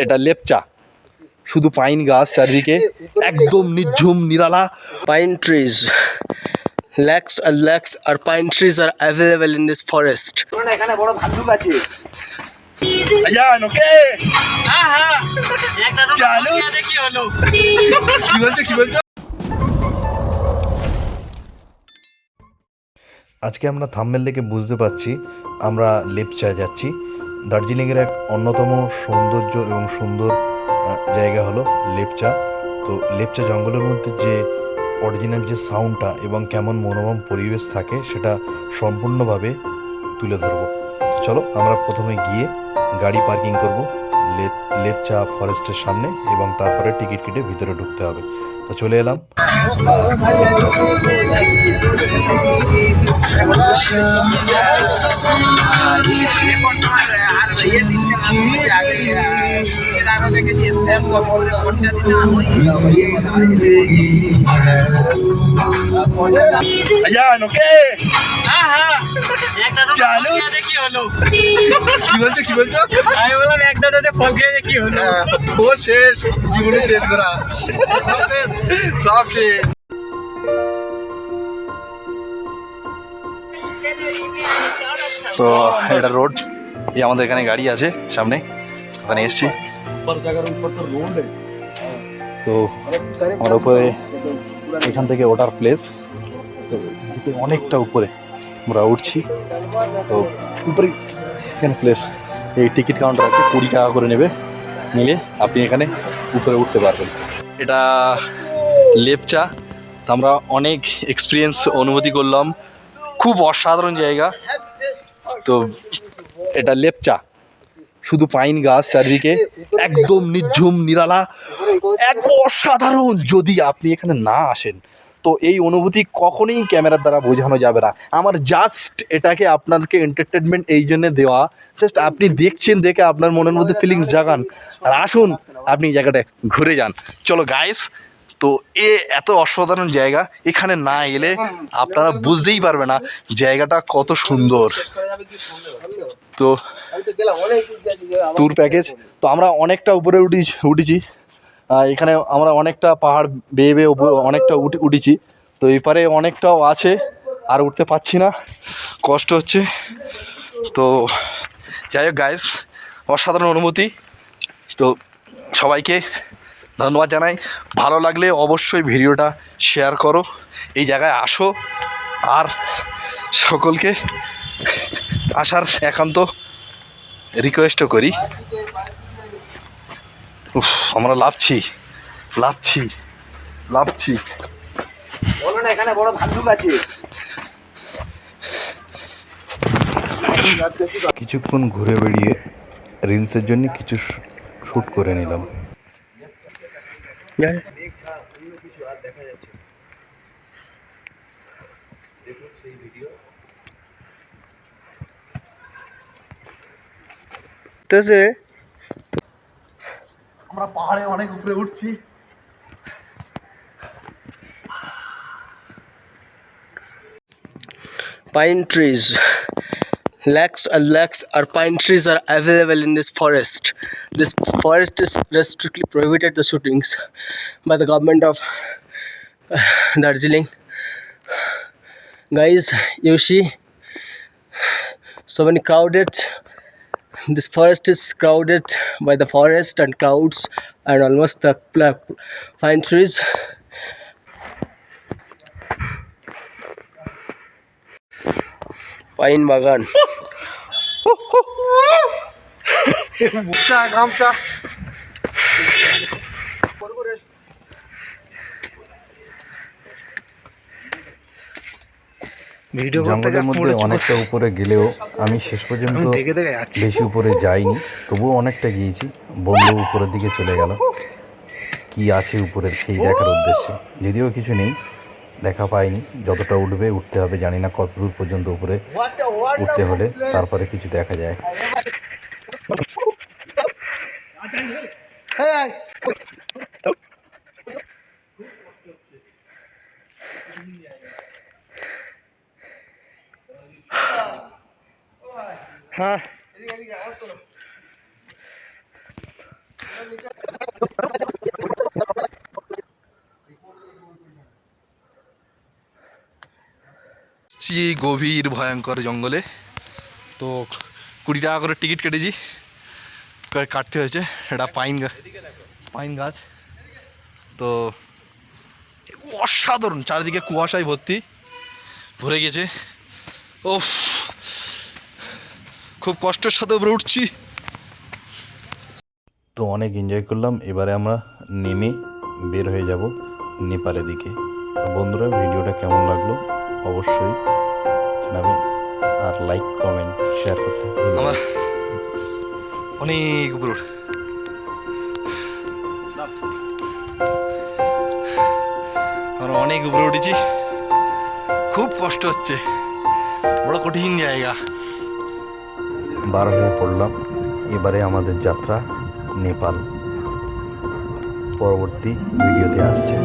এটা লেপচা, শুধু পাইন গাছ চারিদিকে, একদম নিঝুম নিরালা। Pine trees. Lakhs and lakhs are pine trees are available in this forest. এখানে বড় ভাল্লুক আছে। আজান ওকে চালু। কি বলছো? আজকে আমরা থাম্বনেল দেখে বুঝতে পারছি আমরা লেপচায় যাচ্ছি। দার্জিলিংয়ের এক অন্যতম সৌন্দর্য এবং সুন্দর জায়গা হলো লেপচা। তো লেপচা জঙ্গলের মধ্যে যে অরিজিনাল যে সাউন্ডটা এবং কেমন মনোরম পরিবেশ থাকে সেটা সম্পূর্ণভাবে তুলে ধরবো। চলো আমরা প্রথমে গিয়ে গাড়ি পার্কিং করব লেপচা ফরেস্টের সামনে এবং তারপরে টিকিট কেটে ভিতরে ঢুকতে হবে। তো চলে এলাম। আজান ওকে চালু। কি বলছো? আমি বললাম একটা ফল খেয়ে কি হলো? ও শেষ, জীবনে শেষ করা, সব শেষ। তো এটা রোড, এই আমাদের এখানে গাড়ি আছে সামনে, ওখানে এসছি। তো আমার উপরে এখান থেকে ওঠার প্লেস, তো অনেকটা উপরে আমরা উঠছি। তো উপরে এখানে প্লেস, এই টিকিট কাউন্টার আছে, 20 টাকা করে নেবে, নিলে আপনি এখানে উপরে উঠতে পারবেন। এটা লেপচা, তো আমরা অনেক এক্সপিরিয়েন্স অনুভূতি করলাম, খুব অসাধারণ জায়গা। তো এটা লেপচা, শুধু পাইন গাছ চারিদিকে, একদম নিঝুম নিরালা, এক অসাধারণ। যদি আপনি এখানে না আসেন তো এই অনুভূতি কখনোই ক্যামেরার দ্বারা বোঝানো যাবে না। আমার জাস্ট এটাকে আপনাকে এন্টারটেনমেন্ট এই জন্যে দেওয়া, জাস্ট আপনি দেখছেন, দেখে আপনার মনের মধ্যে ফিলিংস জাগান, আর আসুন আপনি এই জায়গাটায় ঘুরে যান। চলো গাইস, তো এত অসাধারণ জায়গা, এখানে না এলে আপনারা বুঝতেই পারবে না জায়গাটা কত সুন্দর। তো ট্যুর প্যাকেজ, তো আমরা অনেকটা উপরে উঠেছি। এখানে আমরা অনেকটা পাহাড় বেয়ে বেয়ে অনেকটা উঠেছি। তো এপারে অনেকটাও আছে, আর উঠতে পারছি না, কষ্ট হচ্ছে। তো যাই হোক গাইস, অসাধারণ অনুভূতি। তো সবাইকে ধন্যবাদ জানাই। ভালো লাগলে অবশ্যই ভিডিওটা শেয়ার করো, এই জায়গায় আসো, আর সকলকে আসার একান্ত রিকোয়েস্টও করি। আমরা লাফছি। বলো না এখানে বড় ভাল্লুক আছে। কিছুক্ষণ ঘুরে বেড়িয়ে রিলসের জন্য কিছু শ্যুট করে নিলাম। আমরা পাহাড়ে অনেক উপরে উঠছি। Pine trees. Lakhs and lakhs are pine trees are available in this forest. This forest is strictly prohibited the shootings by the government of Darjeeling. Guys, you see, so many crowded. This forest is crowded by the forest and clouds and almost the pine trees. Pine bagan. গামছা জঙ্গলের মধ্যে অনেকটা উপরে গেলেও আমি শেষ পর্যন্ত বেশি উপরে যাইনি, তবুও অনেকটা গিয়েছি। বন্ধু উপরের দিকে চলে গেল কি আছে উপরে সেই দেখার উদ্দেশ্যে, যদিও কিছু নেই, দেখা পাইনি। যতটা উঠতে হবে, জানি না কত দূর পর্যন্ত উপরে উঠতে হলে তারপরে কিছু দেখা যায়। হ্যাঁ গভীর ভয়ঙ্কর জঙ্গলে, তো 20 টাকা করে টিকিট কেটেছি, কাটতে হয়েছে। এটা পাইন গাছ, তো অসাধারণ, চারিদিকে কুয়াশায় ভরে গেছে। ও খুব কষ্টের সাথে উপরে উঠছি। তো অনেক এনজয় করলাম। এবারে আমরা নেমে বের হয়ে যাব নেপালের দিকে। বন্ধুরা, ভিডিওটা কেমন লাগলো অবশ্যই জানাবেন, আর লাইক কমেন্ট শেয়ার করতে ভুলবেন না। আমরা অনেক উপরে উঠেছি, খুব কষ্ট হচ্ছে, বড় কঠিন জায়গা। বার হয়ে পড়লাম। এবারে আমাদের যাত্রা নেপাল পরবর্তী ভিডিওতে আসছে।